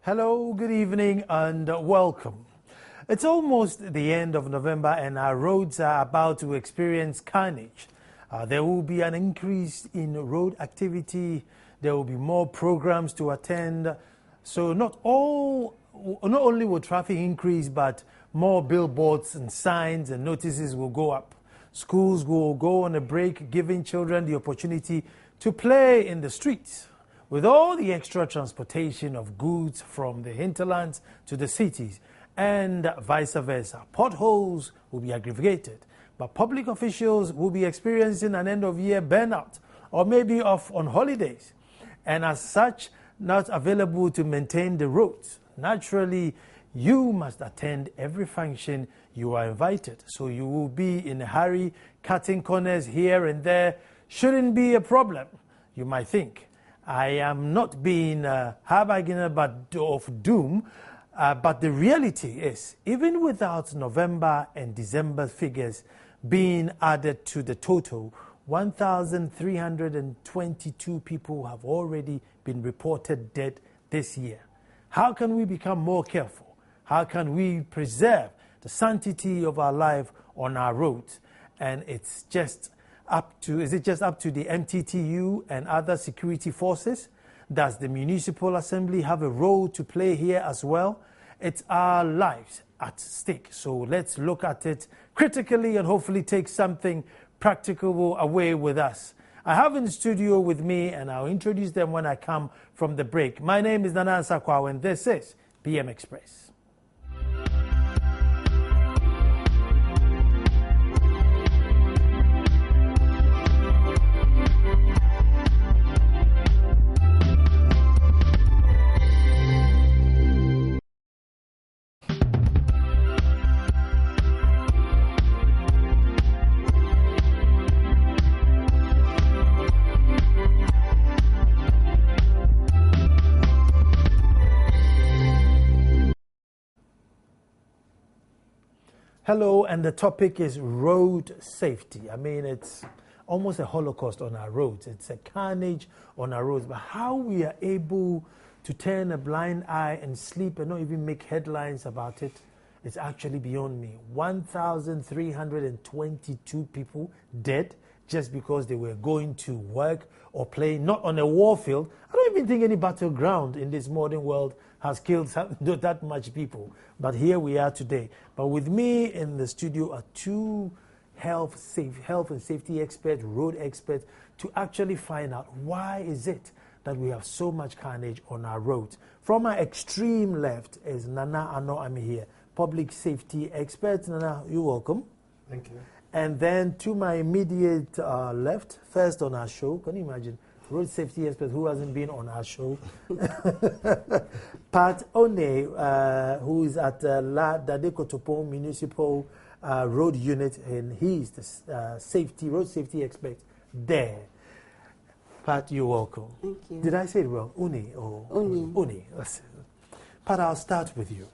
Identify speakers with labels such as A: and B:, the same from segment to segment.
A: Hello, good evening, and welcome. It's almost the end of November, and our roads are about to experience carnage. There will be an increase in road activity. There will be more programs to attend. So not only will traffic increase, but more billboards and signs and notices will go up. Schools will go on a break, giving children the opportunity to play in the streets. With all the extra transportation of goods from the hinterlands to the cities and vice versa, potholes will be aggravated, but public officials will be experiencing an end-of-year burnout or maybe off on holidays, and as such, not available to maintain the roads. Naturally, you must attend every function you are invited, so you will be in a hurry. Cutting corners here and there shouldn't be a problem, you might think. I am not being a harbinger of doom, but the reality is, even without November and December figures being added to the total, 1,322 people have already been reported dead this year. How can we become more careful? How can we preserve the sanctity of our life on our roads? And is it just up to the MTTU and other security forces? Does the Municipal Assembly have a role to play here as well? It's our lives at stake. So let's look at it critically and hopefully take something practical away with us. I have in the studio with me, and I'll introduce them when I come from the break. My name is Nana Sakwa, and this is PM Express. Hello, and the topic is road safety. I mean, it's almost a holocaust on our roads. It's a carnage on our roads. But how we are able to turn a blind eye and sleep and not even make headlines about it, it's actually beyond me. 1,322 people dead just because they were going to work or play, not on a war field. I don't even think any battleground in this modern world has killed that much people. But here we are today. But with me in the studio are two health and safety experts, road experts, to actually find out why is it that we have so much carnage on our roads. From my extreme left is Nana Ano Ami here, public safety expert. Nana, you're welcome.
B: Thank you.
A: And then to my immediate left, first on our show, can you imagine? Road safety expert who hasn't been on our show. Pat Osei, who is at La Dadekotopon Municipal Road Unit, and he's the road safety expert there. Pat, you're welcome.
C: Thank you.
A: Did I say it well? Uni. Uni. Pat, I'll start with you.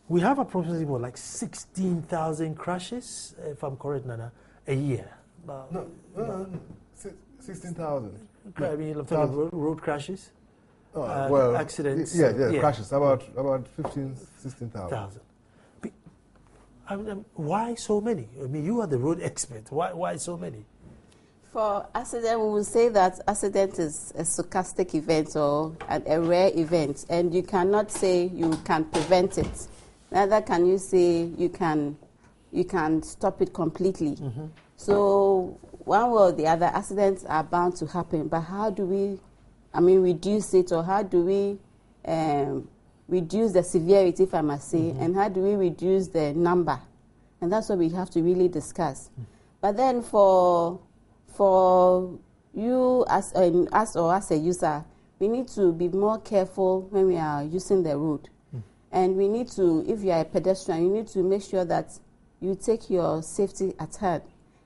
A: We have approximately like 16,000 crashes, if I'm correct, Nana, a year.
B: No, 16,000.
A: I mean, road crashes?
B: Well,
A: accidents.
B: Yeah, crashes. About 16,000.
A: Why so many? I mean, you are the road expert. Why so many?
C: For accident, we will say that accident is a stochastic event or a rare event, and you cannot say you can prevent it. Neither can you say you can stop it completely. Mm-hmm. So one way or the other, accidents are bound to happen. But how do we, reduce it, or how do we reduce the severity, if I must say, mm-hmm. and how do we reduce the number? And that's what we have to really discuss. Mm-hmm. But then for you as a user, we need to be more careful when we are using the road. Mm-hmm. And we need to, if you are a pedestrian, you need to make sure that you take your safety at heart.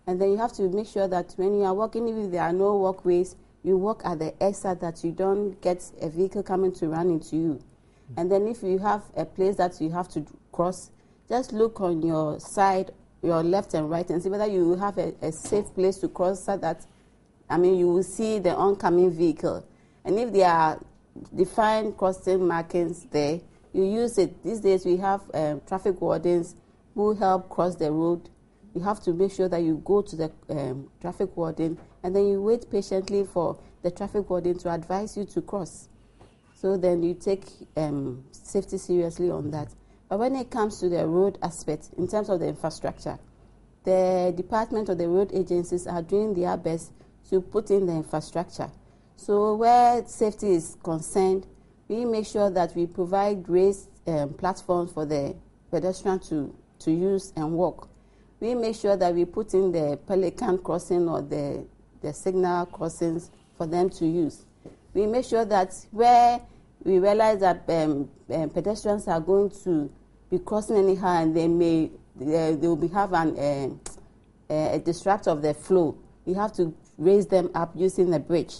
C: And then you have to make sure that when you are walking, even if there are no walkways, you walk at the exit that you don't get a vehicle coming to run into you. Mm-hmm. And then if you have a place that you have to cross, just look on your side, your left and right, and see whether you have a safe place to cross so that, you will see the oncoming vehicle. And if there are define crossing markings there. You use it. These days we have traffic wardens who help cross the road. You have to make sure that you go to the traffic warden and then you wait patiently for the traffic warden to advise you to cross. So then you take safety seriously on that. But when it comes to the road aspect, in terms of the infrastructure, the department or the road agencies are doing their best to put in the infrastructure. So where safety is concerned, we make sure that we provide raised platforms for the pedestrian to use and walk. We make sure that we put in the pelican crossing or the signal crossings for them to use. We make sure that where we realize that pedestrians are going to be crossing anyhow and they will have a disrupt of the flow, we have to raise them up using the bridge.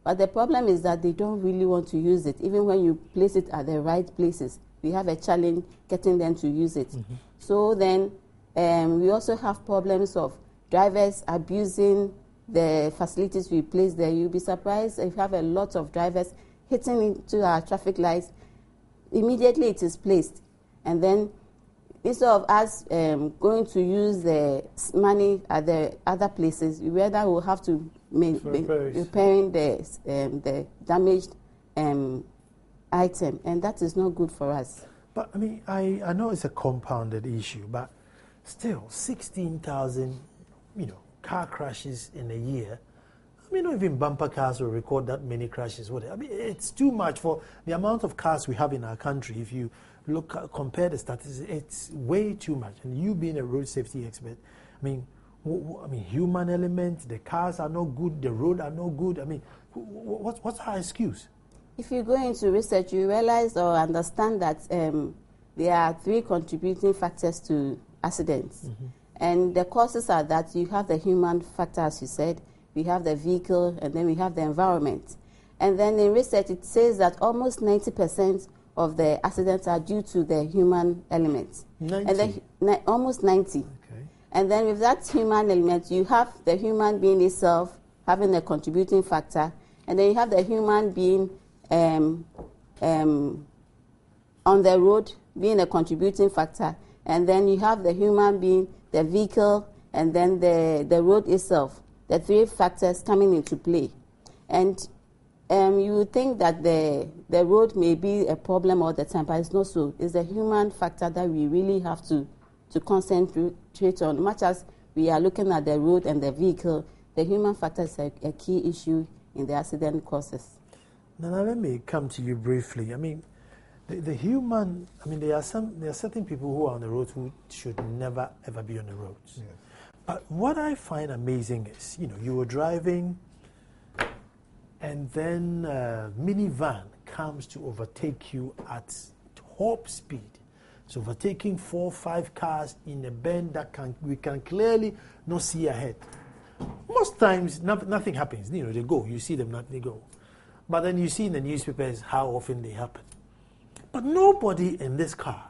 C: But the problem is that they don't really want to use it. Even when you place it at the right places, we have a challenge getting them to use it. Mm-hmm. So then we also have problems of drivers abusing the facilities we place there. You'll be surprised if you have a lot of drivers hitting into our traffic lights. Immediately it is placed. And then instead of us going to use the money at the other places, we rather will have to repairing the damaged item, and that is not good for us.
A: But I mean, I know it's a compounded issue, but still, 16,000, car crashes in a year. I mean, not even bumper cars will record that many crashes, would it? I mean, it's too much for the amount of cars we have in our country. If you compare the statistics, it's way too much. And you being a road safety expert, I mean, human element, the cars are no good, the road are no good. I mean, what's our excuse? If
C: you go into research, you realize or understand that there are 3 contributing factors to accidents. Mm-hmm. And the causes are that you have the human factor, as you said, we have the vehicle, and then we have the environment. And then in research, it says that almost 90% of the accidents are due to the human element.
A: 90?
C: And then, almost 90.
A: Okay.
C: And then with that human element, you have the human being itself having a contributing factor, and then you have the human being on the road being a contributing factor, and then you have the human being, the vehicle, and then the road itself. The 3 factors coming into play. And you would think that the road may be a problem all the time, but it's not so. It's the human factor that we really have to concentrate on. Much as we are looking at the road and the vehicle, the human factor is a key issue in the accident causes.
A: Now let me come to you briefly. I mean, the human, I mean, there are certain people who are on the road who should never, ever be on the roads. Yes. But what I find amazing is, you were driving and then a minivan comes to overtake you at top speed. It's overtaking 4 or 5 cars in a bend that we can clearly not see ahead. Most times, nothing happens. They go. You see them, they go. But then you see in the newspapers how often they happen. But nobody in this car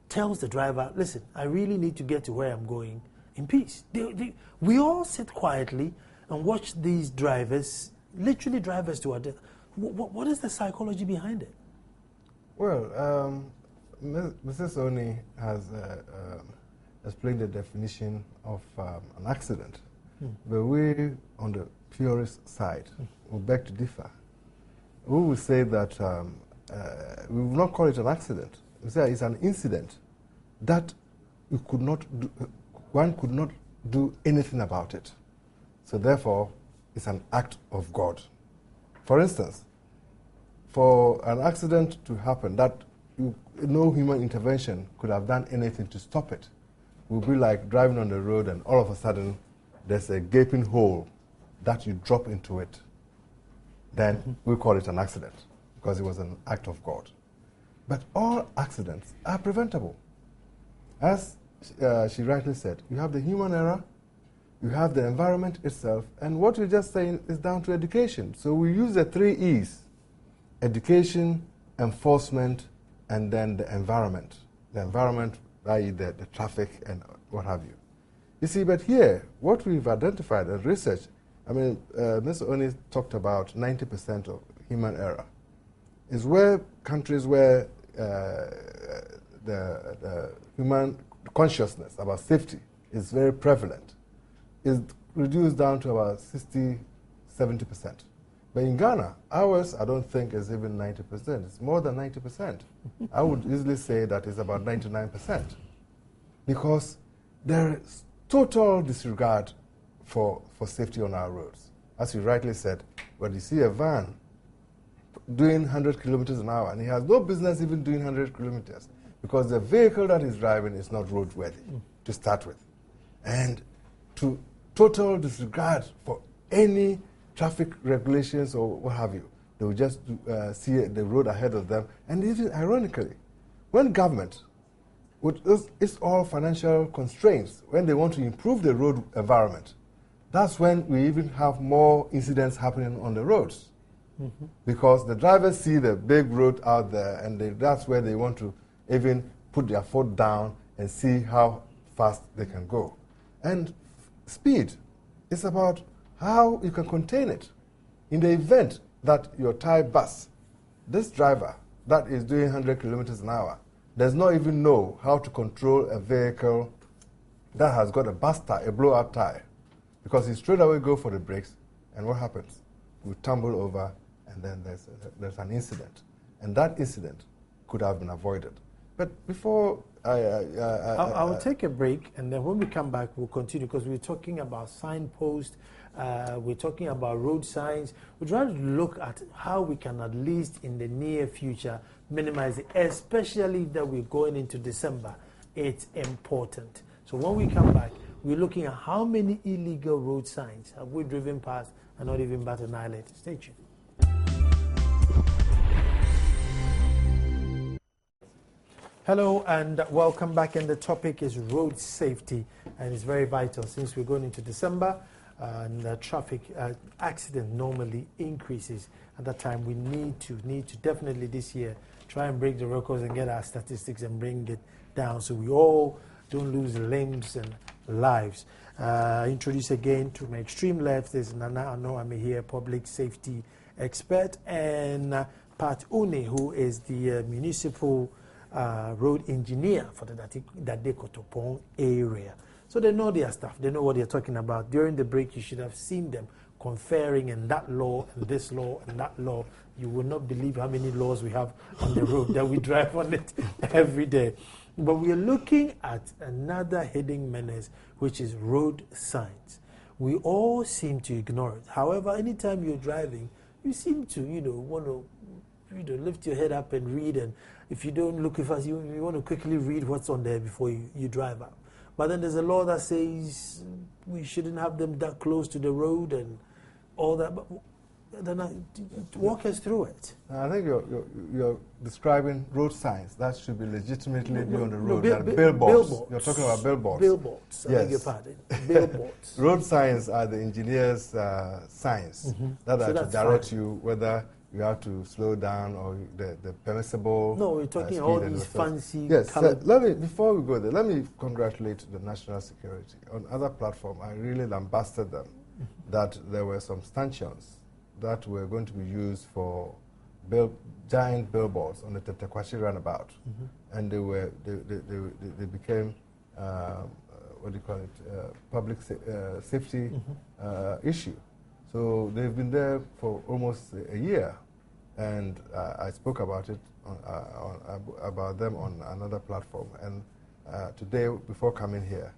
A: tells the driver, listen, I really need to get to where I'm going in peace. We all sit quietly and watch these drivers, literally drivers to our death. What is the psychology behind it?
B: Well, Mrs. Oni has explained the definition of an accident. But we, on the purist side, we beg to differ. We will say that we will not call it an accident. We say it's an incident that we could not do, one could not do anything about it. So therefore, it's an act of God. For instance, for an accident to happen that no human intervention could have done anything to stop it, it would be like driving on the road and all of a sudden there's a gaping hole that you drop into it. Then we call it an accident because it was an act of God. But all accidents are preventable. As she rightly said, you have the human error, you have the environment itself, and what you're just saying is down to education. So we use the 3 E's: education, enforcement, and then the environment. The environment, i.e. the traffic and what have you. You see, but here, what we've identified in research, I mean, Ms. Oni talked about 90% of human error. is where countries where the human consciousness about safety is very prevalent is reduced down to about 60, 70%. But in Ghana, ours, I don't think is even 90%. It's more than 90%. I would easily say that it's about 99%. Because there is total disregard for safety on our roads. As you rightly said, when you see a van doing 100 kilometers an hour, and he has no business even doing 100 kilometers, because the vehicle that he's driving is not roadworthy to start with. And to total disregard for any traffic regulations or what have you. They will just see the road ahead of them. And even ironically, when government, with it's all financial constraints, when they want to improve the road environment, that's when we even have more incidents happening on the roads. Because the drivers see the big road out there, and that's where they want to even put their foot down and see how fast they can go. And speed is about how you can contain it. In the event that your Thai bus, this driver that is doing 100 kilometers an hour, does not even know how to control a vehicle that has got a bust tire, a blow-up tire, because he straight away go for the brakes, and what happens? We tumble over, and then there's an incident. And that incident could have been avoided. But before
A: I will take a break, and then when we come back, we'll continue, because we're talking about signposts, we're talking about road signs. We're trying to look at how we can, at least in the near future, minimize it, especially that we're going into December. It's important. So when we come back, we're looking at how many illegal road signs have we driven past and not even bat an eyelid. Stay tuned. Hello and welcome back, and the topic is road safety, and it's very vital since we're going into December and traffic accident normally increases. At that time, we need to definitely this year try and break the records and get our statistics and bring it down so we all don't lose limbs and lives. Introduce again to my extreme left is Nana Anoame here, public safety expert, and Pat Une, who is the municipal road engineer for the Dade Kotopong area. So they know their stuff. They know what they're talking about. During the break, you should have seen them conferring in that law and this law and that law. You will not believe how many laws we have on the road that we drive on it every day. But we are looking at another hidden menace, which is road signs. We all seem to ignore it. However, anytime you're driving, you seem to, want to lift your head up and read, and if you don't look fast, you want to quickly read what's on there before you drive out. But then there's a law that says we shouldn't have them that close to the road and all that. But then walk us through it.
B: I think you're describing road signs that should be legitimately be on the road. Billboards. You're talking about billboards.
A: Billboards.
B: Yes.
A: I beg your pardon. Billboards.
B: Road signs are the engineer's signs that are to direct you whether you have to slow down or the permissible.
A: No, we're talking all these fancy.
B: Yes. Before we go there, let me congratulate the national security. On other platform, I really lambasted them that there were some stanchions that were going to be used for giant billboards on the Tetekwashi roundabout, and they became what do you call it, public safety issue. So they've been there for almost a year, and I spoke about it about them on another platform. And today, before coming here,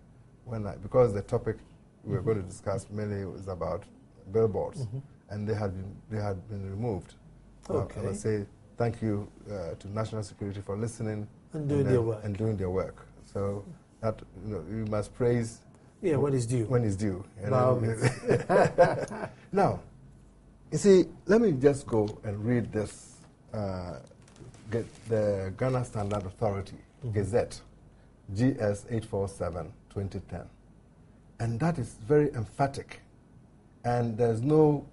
B: because the topic we were going to discuss mainly was about billboards, and they had been removed.
A: Okay.
B: I would say thank you to National Security for listening
A: and doing their work.
B: So that you must praise.
A: Yeah, when it's due.
B: When it's due. Now, you see, let me just go and read this, get the Ghana Standard Authority, Gazette, GS 847, 2010. And that is very emphatic. And there's no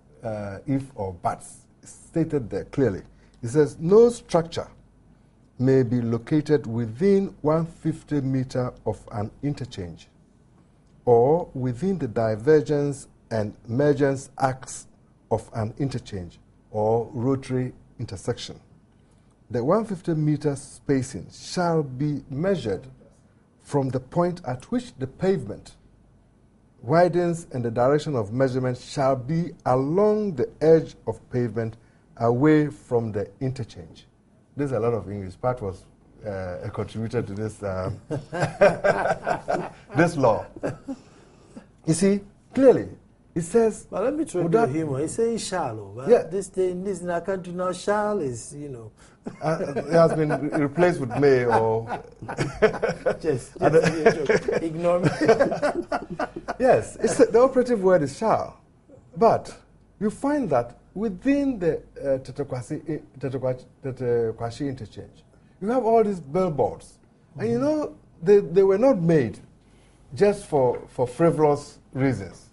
B: if or buts. It's stated there clearly. It says, no structure may be located within 150 meter of an interchange or within the divergence and mergence acts of an interchange or rotary intersection. the 150-meter spacing shall be measured from the point at which the pavement widens, and the direction of measurement shall be along the edge of pavement away from the interchange. There's a lot of English. Pat was a contributor to this this law. You see, clearly, it says...
A: But let me try to humor. It's saying shall. Right?
B: Yeah.
A: This in our country now, shall is, you know...
B: it has been replaced with may or...
A: just ignore me.
B: Yes, the operative word is shall. But you find that within the Tetequashi interchange, you have all these billboards. And you know, they were not made just for frivolous reasons.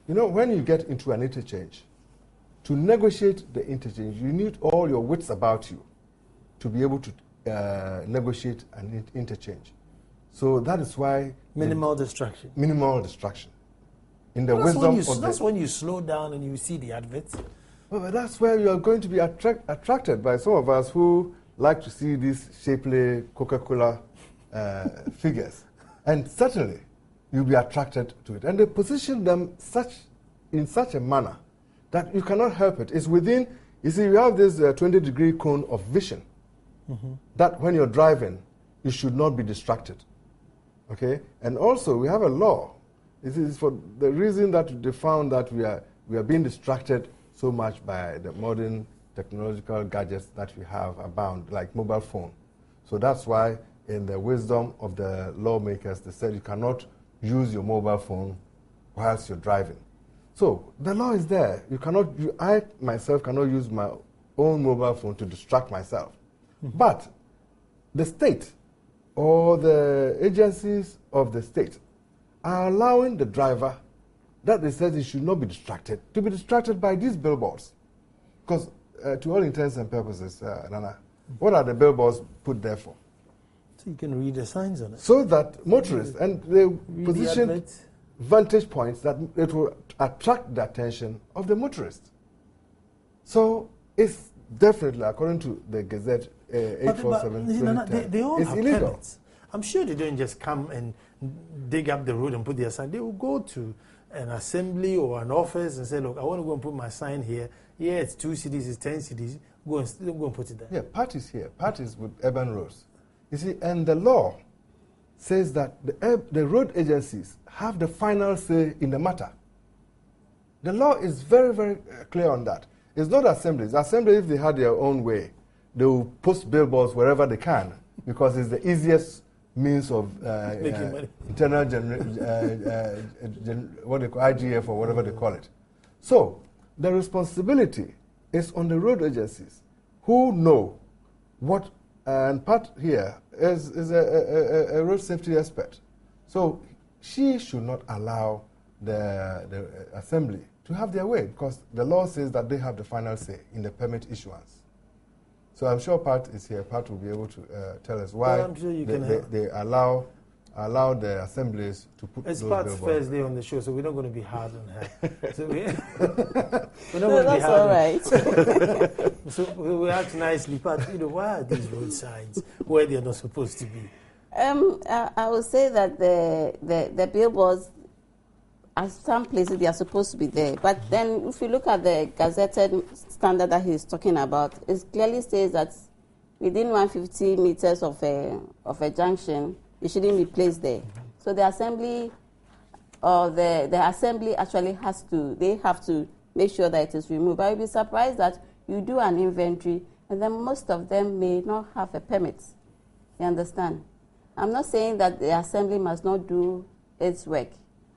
B: You know, when you get into an interchange, to negotiate the interchange, you need all your wits about you to be able to negotiate an interchange. So that is why...
A: Minimal distraction.
B: Minimal distraction. In the
A: that's
B: wisdom
A: that's when you slow down and you see the adverts.
B: Well, but that's where you are going to be attracted by some of us who like to see these shapely Coca-Cola figures. And certainly, you'll be attracted to it. And they position them in such a manner that you cannot help it. It's within... You see, you have this 20-degree cone of vision. That when you're driving, you should not be distracted. Okay? And also, we have a law. This is for the reason that they found that we are being distracted so much by the modern technological gadgets that we have abound, like mobile phone. So that's why, in the wisdom of the lawmakers, they said you cannot use your mobile phone whilst you're driving. So the law is there. I myself cannot use my own mobile phone to distract myself. But the state or the agencies of the state are allowing the driver that they said he should not be distracted to be distracted by these billboards. Because to all intents and purposes, Nana, what are the billboards put there for?
A: So you can read the signs on it.
B: So that motorists, and they position vantage points that it will attract the attention of the motorist. So it's definitely, according to the Gazette 847,
A: they all
B: it's
A: have
B: illegal.
A: permits. I'm sure they don't just come and dig up the road and put their sign. They will go to an assembly or an office and say, look, I want to go and put my sign here. Yeah, it's 2 cities, it's 10 cities. Go and put it there.
B: Yeah, parties here. Parties with urban roads. You see, and the law says that the road agencies have the final say in the matter. The law is very, very clear on that. It's not assemblies. Assemblies, if they had their own way, they will post billboards wherever they can because it's the easiest means of internal what they call IGF or whatever they call it. So the responsibility is on the road agencies who know what, and Pat here is a road safety expert. So she should not allow the assembly to have their way because the law says that they have the final say in the permit issuance. So I'm sure Pat is here. Pat will be able to tell us why
A: I'm sure
B: they allow the assemblies to put
A: it's
B: those
A: Pat's
B: billboards.
A: first day on the show, so we're not going to be hard on her. So we're not
C: No,
A: going to be
C: that's
A: hard
C: all right.
A: So we act nicely, Pat. Why are these road signs where they're not supposed to be?
C: I would say that the billboards, at some places, they are supposed to be there. But then, if you look at the gazetted standard that he's talking about, it clearly says that within 150 meters of a junction, it shouldn't be placed there. So the assembly, or the assembly actually have to make sure that it is removed. I will be surprised that you do an inventory, and then most of them may not have a permit. You understand? I'm not saying that the assembly must not do its work.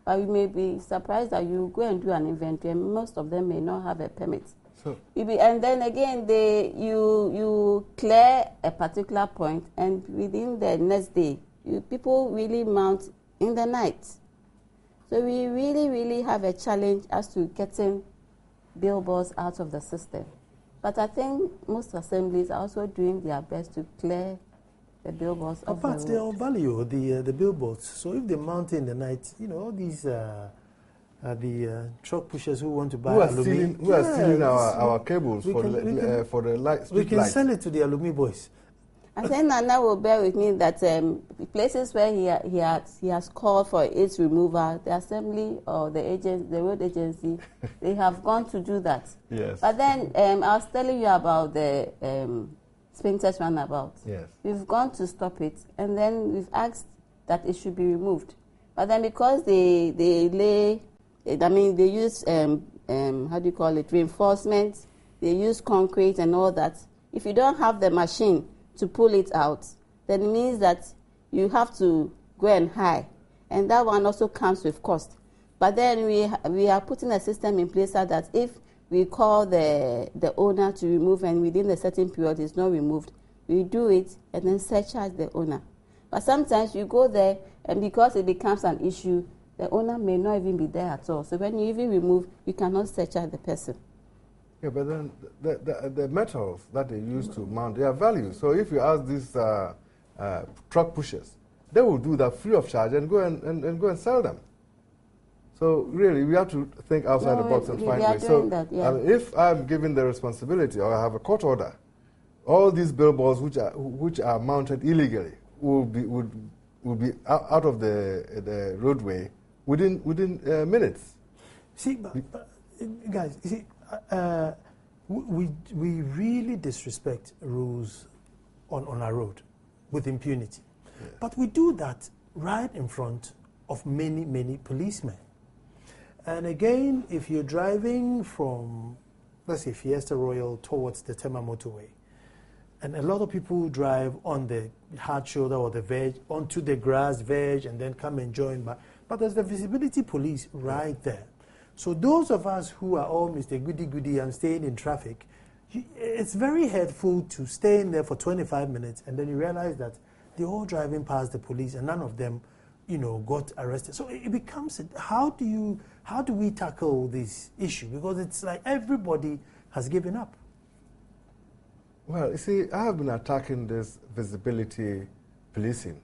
C: But you may be surprised that you go and do an inventory, and most of them may not have a permit.
B: So,
C: and then again, you clear a particular point, and within the next day, people really mount in the night. So we really, really have a challenge as to getting billboards out of the system. But I think most assemblies are also doing their best to clear the billboards of
A: But they all value the billboards. So if they mount in the night, all these the truck pushers who want to buy
B: who are stealing our cables for the light.
A: We can sell it to the alumni boys.
C: I think Nana will bear with me that places where he has called for its removal, the assembly or the road agency, they have gone to do that.
B: Yes.
C: But then I was telling you about the Spintex roundabout.
B: Yes.
C: We've gone to stop it, and then we've asked that it should be removed. But then because they use how do you call it, reinforcement, they use concrete and all that. If you don't have the machine to pull it out, then it means that you have to go and hire, and that one also comes with cost. But then we are putting a system in place so that if we call the owner to remove and within a certain period it's not removed, we do it and then surcharge the owner. But sometimes you go there and because it becomes an issue, the owner may not even be there at all. So when you even remove, you cannot surcharge the person.
B: Yeah, but then the metals that they use to mount, they are value. So if you ask these truck pushers, they will do that free of charge and go and sell them. So really, we have to think outside the box and find ways. So
C: that, yeah.
B: If I'm given the responsibility or I have a court order, all these billboards which are mounted illegally would be out of the roadway within minutes.
A: See, but guys, you see. We really disrespect rules on our road with impunity. Yeah. But we do that right in front of many policemen. And again, if you're driving from, let's say, Fiesta Royal towards the Tema motorway, and a lot of people drive on the hard shoulder or the veg, onto the grass veg, and then come and join back. But there's the visibility police right there. So those of us who are all Mr. Goody and staying in traffic, it's very hurtful to stay in there for 25 minutes and then you realize that they're all driving past the police and none of them, got arrested. So it becomes, how do we tackle this issue? Because it's like everybody has given up.
B: Well, you see, I have been attacking this visibility policing,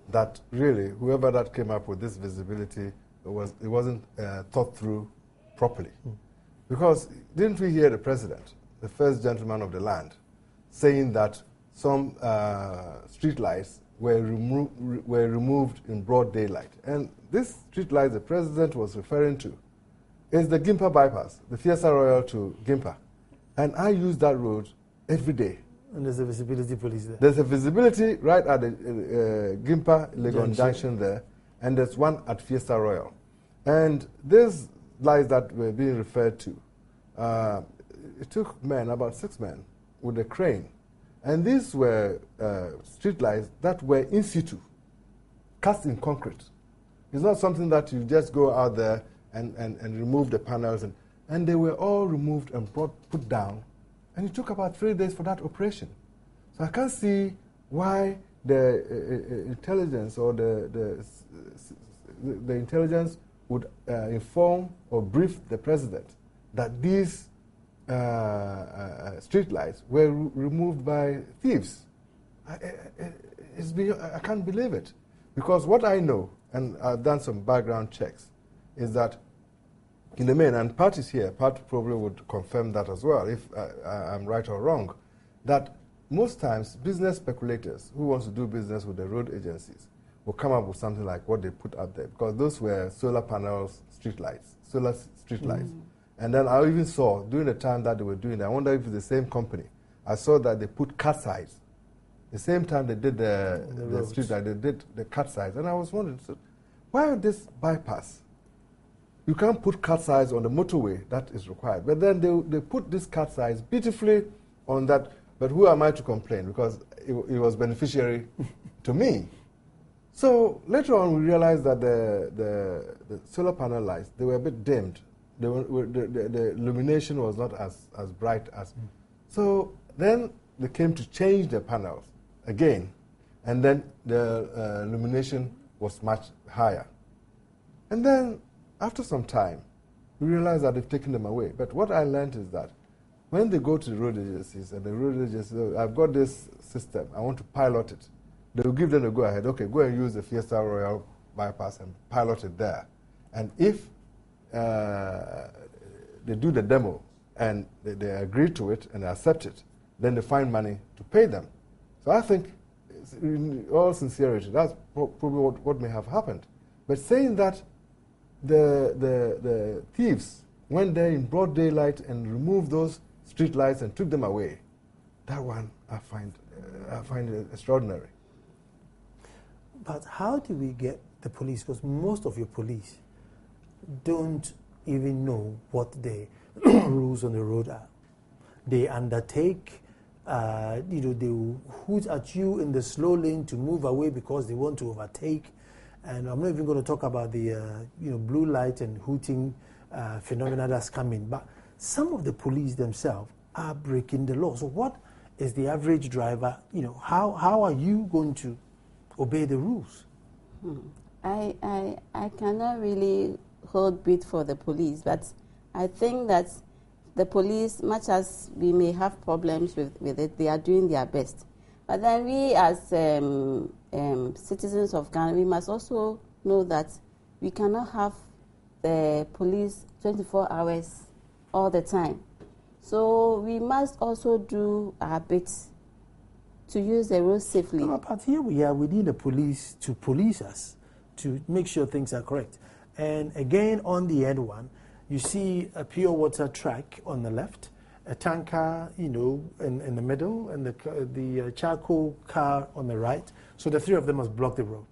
B: that really, whoever that came up with this visibility, it wasn't thought through properly. Because didn't we hear the president, the first gentleman of the land, saying that some street lights were removed in broad daylight? And this street light the president was referring to is the Gimpa bypass, the Fiesta Royal to Gimpa. And I use that road every day.
A: And there's a visibility police there.
B: There's a visibility right at the Gimpa-Legon Junction there, and there's one at Fiesta Royal. And these lights that were being referred to, it took about 6 men, with a crane. And these were street lights that were in situ, cast in concrete. It's not something that you just go out there and remove the panels. And they were all removed and put down. And it took about 3 days for that operation. So I can't see why the intelligence or the intelligence would inform or brief the president that these street lights were removed by thieves. I can't believe it. Because what I know, and I've done some background checks, is that in the main, and Pat is here, Pat probably would confirm that as well, if I'm right or wrong, that most times business speculators who want to do business with the road agencies will come up with something like what they put up there, because those were solar panels, street lights, solar street lights. And then I even saw, during the time that they were doing that, I wonder if it's the same company, I saw that they put cut sides. The same time they did the street light, they did the cut sides. And I was wondering, so why would this bypass? You can't put cut sides on the motorway, that is required. But then they put this cut sides beautifully on that. But who am I to complain? Because it was beneficiary to me. So later on, we realized that the solar panel lights, they were a bit dimmed. The illumination was not as bright as. So then they came to change the panels again. And then the illumination was much higher. And then after some time, we realized that they've taken them away. But what I learned is that when they go to the road agencies, and the road agencies, I've got this system, I want to pilot it, they will give them a go-ahead. Okay, go and use the Fiesta Royal bypass and pilot it there. And if they do the demo and they agree to it and accept it, then they find money to pay them. So I think, in all sincerity, that's probably what may have happened. But saying that the thieves went there in broad daylight and removed those street lights and took them away, that one I find it extraordinary.
A: But how do we get the police? Because most of your police don't even know what the rules on the road are. They undertake, they will hoot at you in the slow lane to move away because they want to overtake. And I'm not even going to talk about the blue light and hooting phenomena that's coming. But some of the police themselves are breaking the law. So what is the average driver? How are you going to obey the rules?
C: I cannot really hold bid for the police, but I think that the police, much as we may have problems with it, they are doing their best. But then we as citizens of Ghana, we must also know that we cannot have the police 24 hours all the time. So we must also do our bit to use the road safely.
A: No, but here we are, we need the police to police us, to make sure things are correct. And again, on the end one, you see a pure water truck on the left, a tanker, in the middle, and the charcoal car on the right. So the three of them must block the road.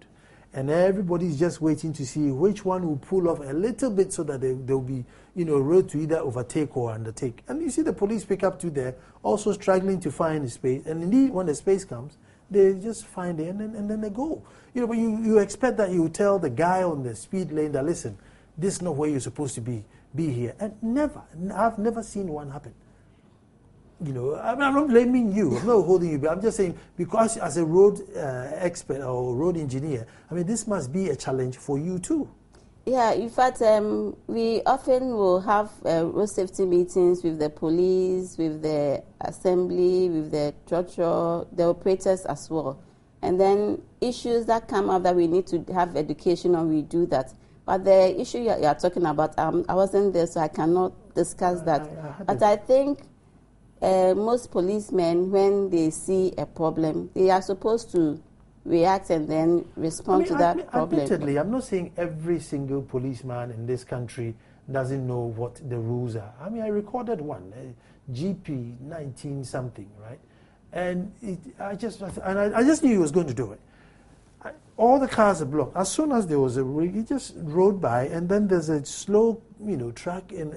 A: And everybody's just waiting to see which one will pull off a little bit so that there will be, road to either overtake or undertake. And you see the police pick up to there, also struggling to find the space. And indeed, when the space comes, they just find it and then they go. But you expect that you tell the guy on the speed lane that, listen, this is not where you're supposed to be here. And I've never seen one happen. I'm not blaming you. I'm not holding you, but I'm just saying, because as a road expert or road engineer, this must be a challenge for you too.
C: Yeah, in fact, we often will have road safety meetings with the police, with the assembly, with the the operators as well. And then issues that come up that we need to have education on, we do that. But the issue you are talking about, I wasn't there, so I cannot discuss that. But I think most policemen, when they see a problem, they are supposed to react and then respond to that problem.
A: Admittedly, I'm not saying every single policeman in this country doesn't know what the rules are. I recorded one, GP 19 something, right? And I just knew he was going to do it. All the cars are blocked. As soon as there was a rig, he just rode by, and then there's a slow, truck in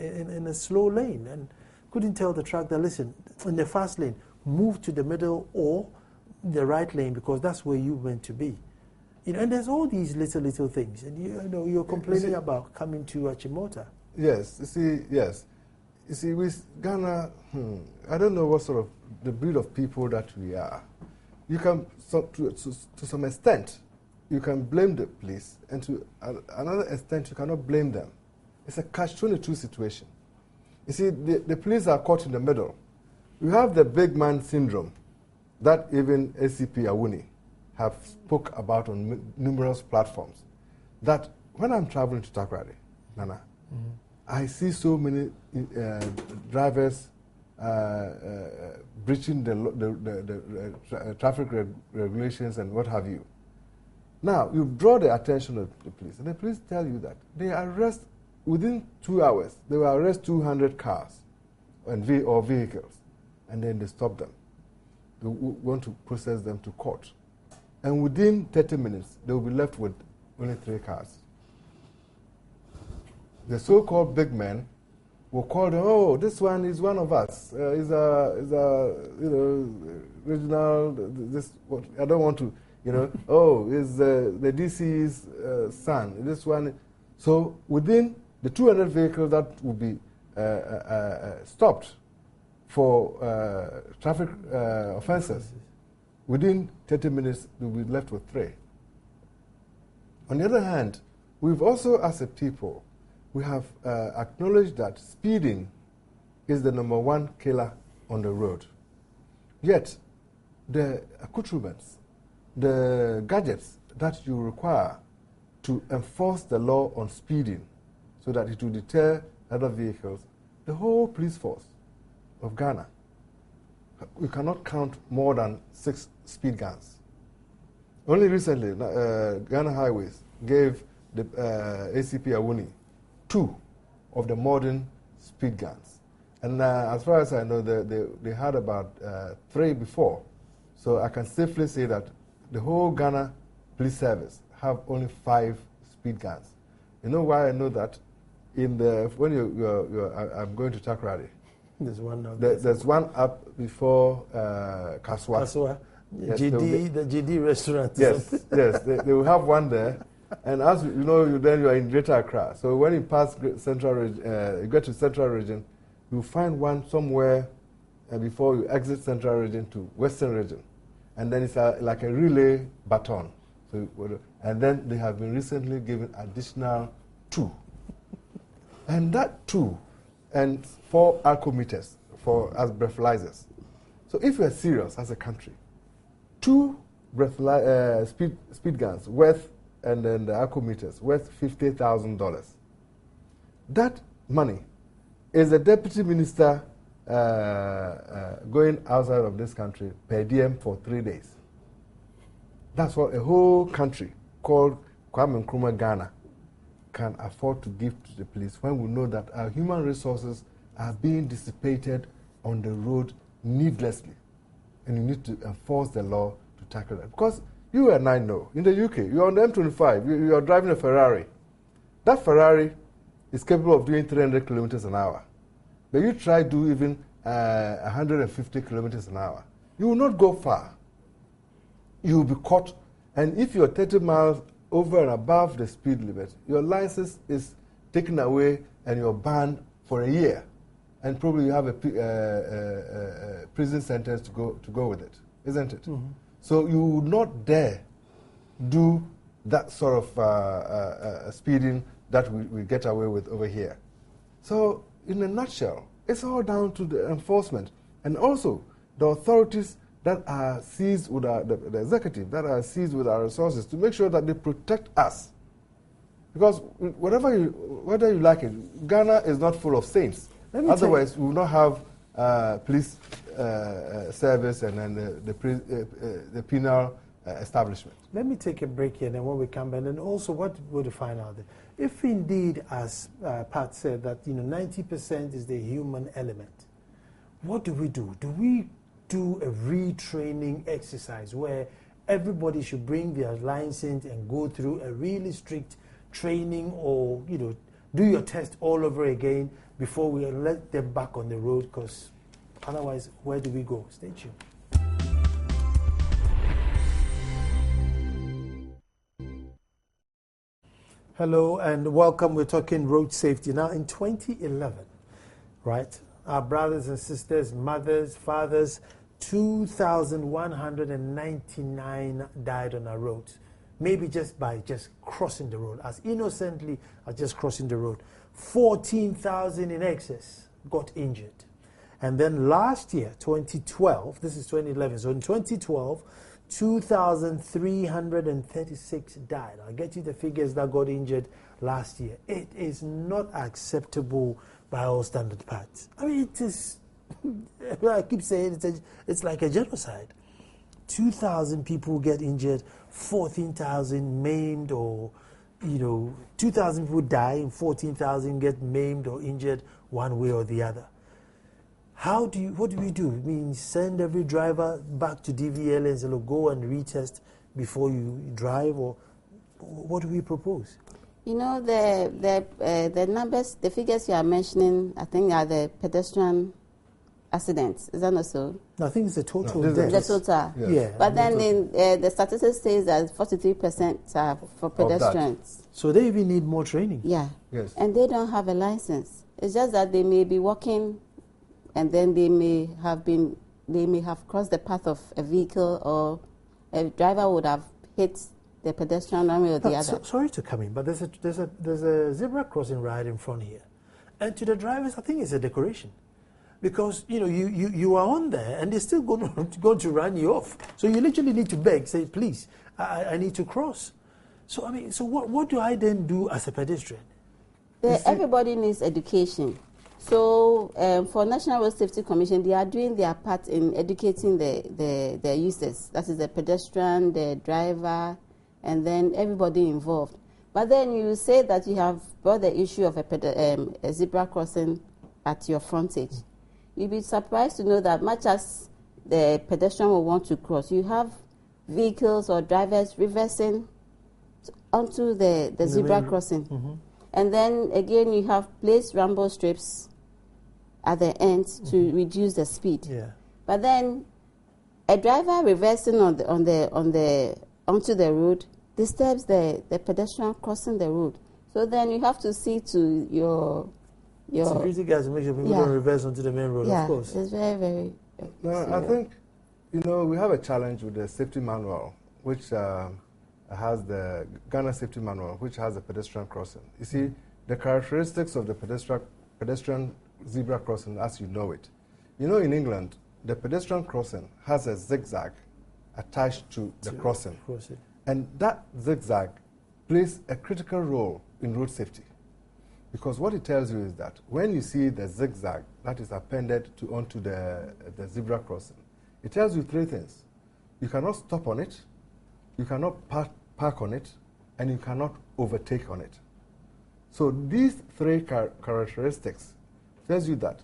A: a slow lane, and couldn't tell the truck that, listen, in the fast lane, move to the middle or the right lane, because that's where you meant to be. And there's all these little things, and you're complaining about coming to Achimota.
B: Yes, you see, with Ghana, I don't know what sort of the breed of people that we are. You can, to some extent, you can blame the police, and to another extent, you cannot blame them. It's a catch-22 situation. You see, the police are caught in the middle. You have the big man syndrome that even ACP Awuni have spoke about on numerous platforms. That when I'm traveling to Takoradi, Nana, I see so many drivers breaching the traffic regulations and what have you. Now, you draw the attention of the police, and the police tell you that they arrest, within 2 hours, they will arrest 200 cars or vehicles, and then they stop them. They want to process them to court. And within 30 minutes, they will be left with only 3 cars. The so-called big men will call them, oh, this one is one of us. He's a regional, I don't want to, oh, is the DC's son. This one. So within the 200 vehicles that will be stopped for traffic offences, within 30 minutes, they will be left with 3. On the other hand, we've also, as a people, we have acknowledged that speeding is the #1 killer on the road. Yet, the accoutrements, the gadgets that you require to enforce the law on speeding so that it will deter other vehicles, the whole police force of Ghana, we cannot count more than 6 speed guns. Only recently, Ghana Highways gave the ACP Awuni 2 of the modern speed guns. And as far as I know, they had about 3 before. So I can safely say that the whole Ghana Police Service have only 5 speed guns. You know why I know that? When I'm going to Takoradi.
A: There's one up.
B: There's one up before Kaswa.
A: Kaswa.
B: Yes,
A: the GD restaurant.
B: Yes, yes, they will have one there. And as you know, then you are in Greater Accra. So when you pass Central Region, you get to Central Region, you find one somewhere before you exit Central Region to Western Region. And then it's like a relay baton. So, and then they have been recently given additional 2. And that 2 and 4 alcometers as breathalyzers. So if you are serious as a country, 2 speed guns worth, and then the alcometers worth $50,000. That money is the deputy minister going outside of this country per diem for 3 days. That's what a whole country called Kwame Nkrumah Ghana can afford to give to the police when we know that our human resources are being dissipated on the road needlessly. And you need to enforce the law to tackle that. Because you and I know, in the UK, you're on the M25, you're driving a Ferrari. That Ferrari is capable of doing 300 kilometers an hour. But you try to do even 150 kilometers an hour. You will not go far. You will be caught. And if you're 30 miles over and above the speed limit, your license is taken away and you're banned for a year. And probably you have a prison sentence to go with it, isn't it? Mm-hmm. So you would not dare do that sort of speeding that we get away with over here. So in a nutshell, it's all down to the enforcement. And also the authorities that are seized with the executive, that are seized with our resources to make sure that they protect us. Because whether you like it, Ghana is not full of saints. Otherwise, we will not have police service and then the penal establishment.
A: Let me take a break here, and then when we come back, and also what we'll find out, if indeed, as Pat said, that 90% is the human element, what do we do? Do we do a retraining exercise where everybody should bring their license and go through a really strict training, or do your test all over again before we let them back on the road? Because otherwise, where do we go? Stay tuned. Hello and welcome. We're talking road safety. Now, in 2011, right, our brothers and sisters, mothers, fathers, 2,199 died on our roads. Maybe just by crossing the road, as innocently as just crossing the road. 14,000 in excess got injured. And then last year, 2012, this is 2011, so in 2012, 2,336 died. I'll get you the figures that got injured last year. It is not acceptable by all standard parts. I mean, it is, I keep saying it's like a genocide. 2,000 people get injured, 14,000 maimed, or 2,000 people die and 14,000 get maimed or injured one way or the other. What do we do? I mean, send every driver back to DVL and say, look, go and retest before you drive, or what do we propose? The numbers, the figures you are mentioning, I think are the pedestrian accidents. Is that not so? No, I think it's the total
C: deaths. The total.
B: Yes.
C: Yeah. But then the statistics says that 43% are for pedestrians.
A: So they even need more training.
C: Yeah.
B: Yes.
C: And they don't have a license. It's just that they may be walking, and then they may have crossed the path of a vehicle, or a driver would have hit the pedestrian one way or the other.
A: Sorry to come in, but there's a zebra crossing right in front here, and to the drivers, I think it's a decoration, because you are on there and they're still going to run you off. So you literally need to beg, say, please, I need to cross. So I mean, so what do I then do as a pedestrian?
C: Everybody needs education. So for National Road Safety Commission, they are doing their part in educating the users. That is the pedestrian, the driver, and then everybody involved. But then you say that you have brought the issue of a zebra crossing at your frontage. You'll be surprised to know that much as the pedestrian will want to cross, you have vehicles or drivers reversing onto the zebra crossing. Mm-hmm. And then again, you have placed rumble strips at the end to reduce the speed.
A: Yeah.
C: But then a driver reversing onto the road disturbs the pedestrian crossing the road. So then you have to see to your
A: security guys to make sure people don't reverse onto the main road.
C: Yeah,
A: of course.
C: It's very, very.
B: No, I think we have a challenge with the safety manual, which has the Ghana Safety Manual, which has a pedestrian crossing. You see, the characteristics of the pedestrian zebra crossing as you know it. In England, the pedestrian crossing has a zigzag attached to the crossing. And that zigzag plays a critical role in road safety. Because what it tells you is that when you see the zigzag that is appended onto the zebra crossing, it tells you three things. You cannot stop on it, you cannot park on it, and you cannot overtake on it. So these three characteristics tells you that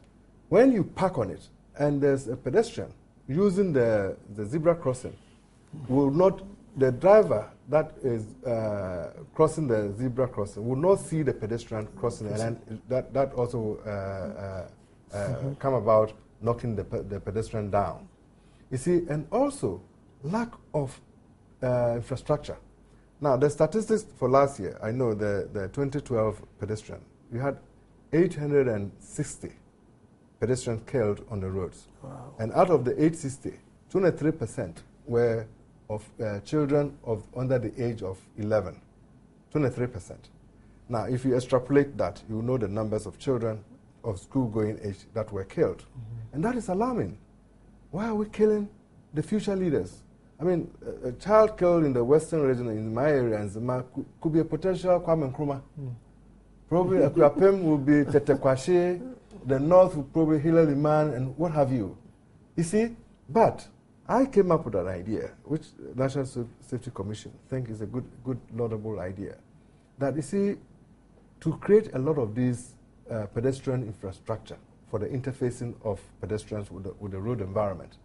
B: when you park on it and there's a pedestrian using the zebra crossing, the driver that is crossing the zebra crossing will not see the pedestrian crossing, and that also come about knocking the pedestrian down. You see, and also lack of infrastructure. Now, the statistics for last year, I know the 2012 pedestrian, we had 860 pedestrians killed on the roads.
A: Wow.
B: And out of the 860, 23% were of children under the age of 11. 23%. Now, if you extrapolate that, you know the numbers of children of school-going age that were killed. Mm-hmm. And that is alarming. Why are we killing the future leaders? I mean, a child killed in the western region, in my area, in Zima, could be a potential Kwame Nkrumah. Probably Akuapem will be Tete Kwashe, the north will probably Hillary Man, and what have you. You see, but I came up with an idea, which the National Safety Commission think is a good, laudable idea. That, you see, to create a lot of these pedestrian infrastructure for the interfacing of pedestrians with the road environment,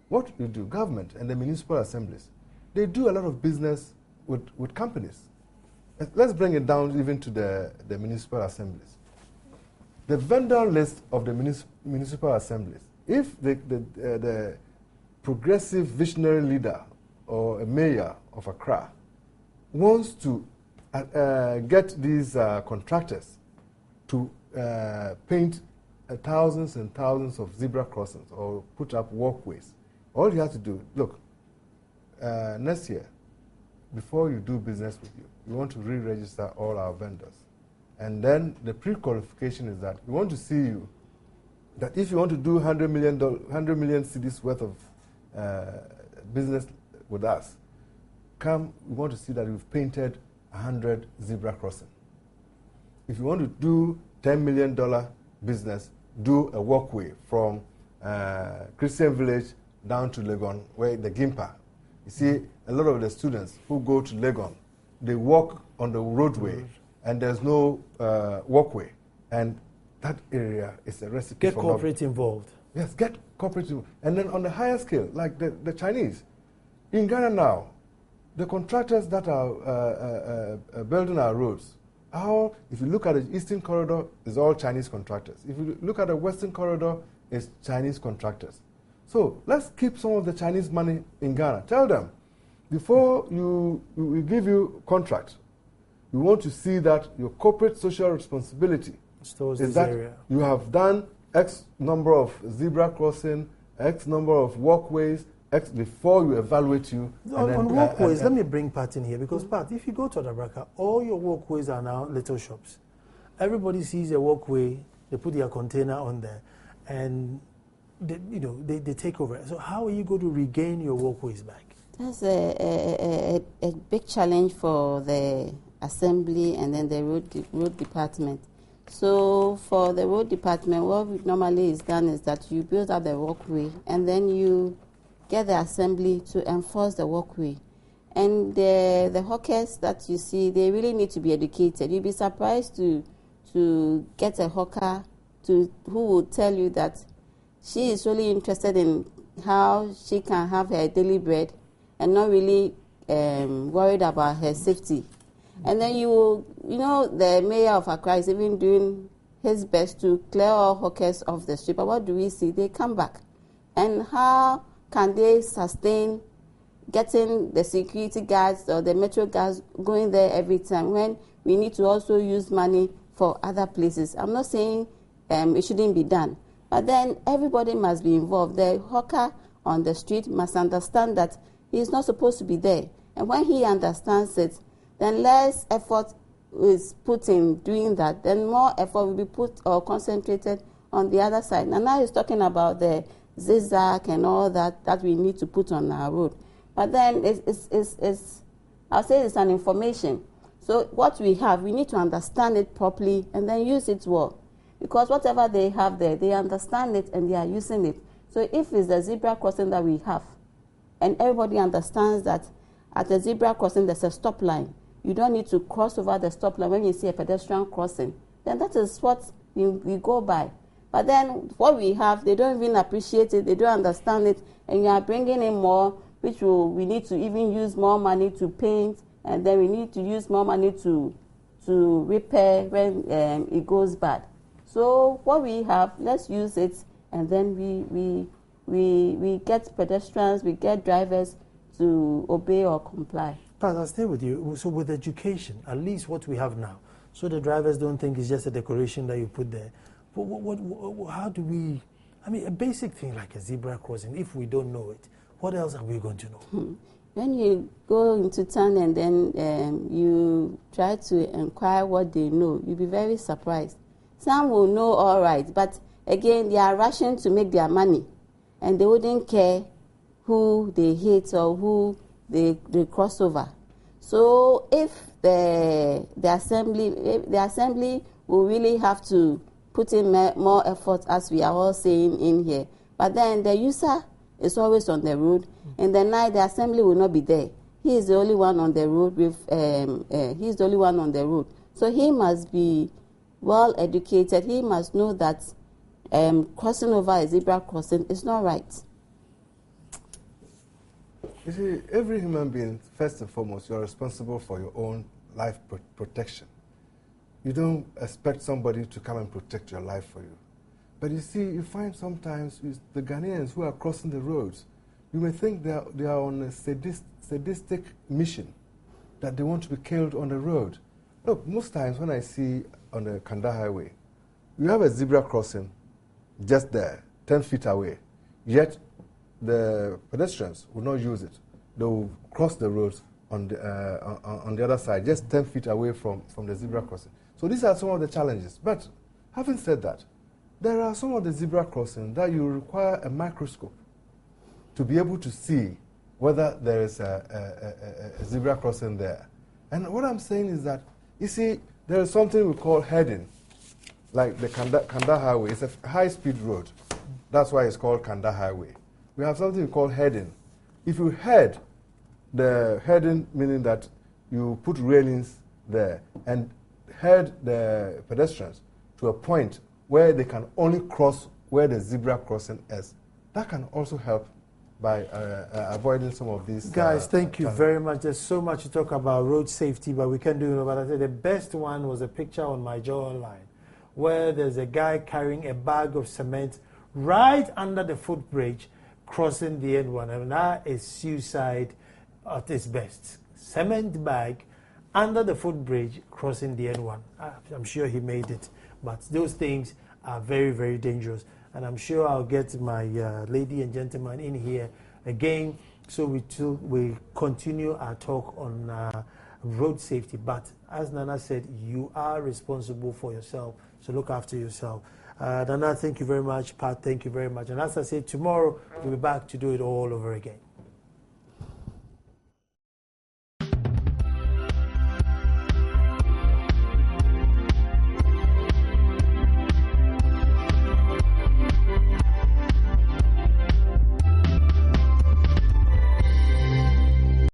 B: what you do, government and the municipal assemblies, they do a lot of business with companies. Let's bring it down even to the municipal assemblies. The vendor list of the municipal assemblies, if the progressive visionary leader or a mayor of Accra wants to get these contractors to paint thousands and thousands of zebra crossings or put up walkways, all you have to do, look, next year, before you do business with you, we want to re-register all our vendors. And then the pre-qualification is that we want to see you, that if you want to do 100 million cedis worth of business with us, we want to see that you've painted 100 zebra crossing. If you want to do $10 million business, do a walkway from Christian Village down to Legon, where the Gimpa. You see, a lot of the students who go to Legon, they walk on the roadway, and there's no walkway. And that area is a recipe for
A: corporate involved.
B: Yes, get corporate involved. And then on the higher scale, like the Chinese. In Ghana now, the contractors that are building our roads, if you look at the Eastern Corridor, it's all Chinese contractors. If you look at the Western Corridor, it's Chinese contractors. So let's keep some of the Chinese money in Ghana. Tell them, before we give you contract, we want to see that your corporate social responsibility is that you have done X number of zebra crossing, X number of walkways, X before you evaluate you.
A: On walkways, let me bring Pat in here, because Pat, if you go to Adabraka, all your walkways are now little shops. Everybody sees a walkway, they put their container on there, and they take over. So how are you going to regain your walkways back?
C: That's a big challenge for the assembly and then the road department. So for the road department, what normally is done is that you build up the walkway and then you get the assembly to enforce the walkway. And the hawkers that you see, they really need to be educated. You'll be surprised to get a hawker who will tell you that she is really interested in how she can have her daily bread and not really worried about her safety. And then the mayor of Accra is even doing his best to clear all hawkers off the street. But what do we see? They come back. And how can they sustain getting the security guards or the metro guards going there every time when we need to also use money for other places? I'm not saying it shouldn't be done. But then everybody must be involved. The hawker on the street must understand that he's not supposed to be there. And when he understands it, then less effort is put in doing that. Then more effort will be put or concentrated on the other side. And now he's talking about the zigzag and all that we need to put on our road. But then I'll say it's an information. So what we have, we need to understand it properly and then use it well. Because whatever they have there, they understand it and they are using it. So if it's the zebra crossing that we have, and everybody understands that at the zebra crossing there's a stop line, you don't need to cross over the stop line when you see a pedestrian crossing, then that is what we go by. But then what we have, they don't even appreciate it, they don't understand it, and you are bringing in more, which we need to even use more money to paint, and then we need to use more money to repair when it goes bad. So what we have, let's use it, and then we get pedestrians, we get drivers to obey or comply.
A: Pat, I'll stay with you. So with education, at least what we have now, so the drivers don't think it's just a decoration that you put there. But how do we, a basic thing like a zebra crossing, if we don't know it, what else are we going to know?
C: When you go into town and then you try to inquire what they know, you'll be very surprised. Some will know all right, but again, they are rushing to make their money, and they wouldn't care who they hate or who they cross over. So if the assembly will really have to put in more effort, as we are all saying in here, but then the user is always on the road. In the night, the assembly will not be there. He is the only one on the road. He's the only one on the road. So he must be well educated. He must know that crossing over a zebra crossing is not right.
B: You see, every human being, first and foremost, you're responsible for your own life protection. You don't expect somebody to come and protect your life for you. But you see, you find sometimes the Ghanaians who are crossing the roads, you may think they are on a sadistic mission, that they want to be killed on the road. Look, most times when I see on the Kanda Highway, you have a zebra crossing just there, 10 feet away, yet the pedestrians will not use it. They will cross the road on the other side, just 10 feet away from the zebra crossing. So these are some of the challenges. But having said that, there are some of the zebra crossings that you require a microscope to be able to see whether there is a zebra crossing there. And what I'm saying is that, you see, there is something we call heading, like the Kanda Highway. It's a high-speed road. That's why it's called Kanda Highway. We have something we call heading. If you head, the heading meaning that you put railings there and head the pedestrians to a point where they can only cross where the zebra crossing is. That can also help by avoiding some of these.
A: Guys, thank you very much. There's so much to talk about road safety, but we can't do it. But I said the best one was a picture on my jaw online where there's a guy carrying a bag of cement right under the footbridge crossing the N1. And that is suicide at its best. Cement bag under the footbridge crossing the N1. I'm sure he made it. But those things are very, very dangerous. And I'm sure I'll get my lady and gentleman in here again so we continue our talk on road safety. But as Nana said, you are responsible for yourself, so look after yourself. Nana, thank you very much. Pat, thank you very much. And as I said, tomorrow we'll be back to do it all over again.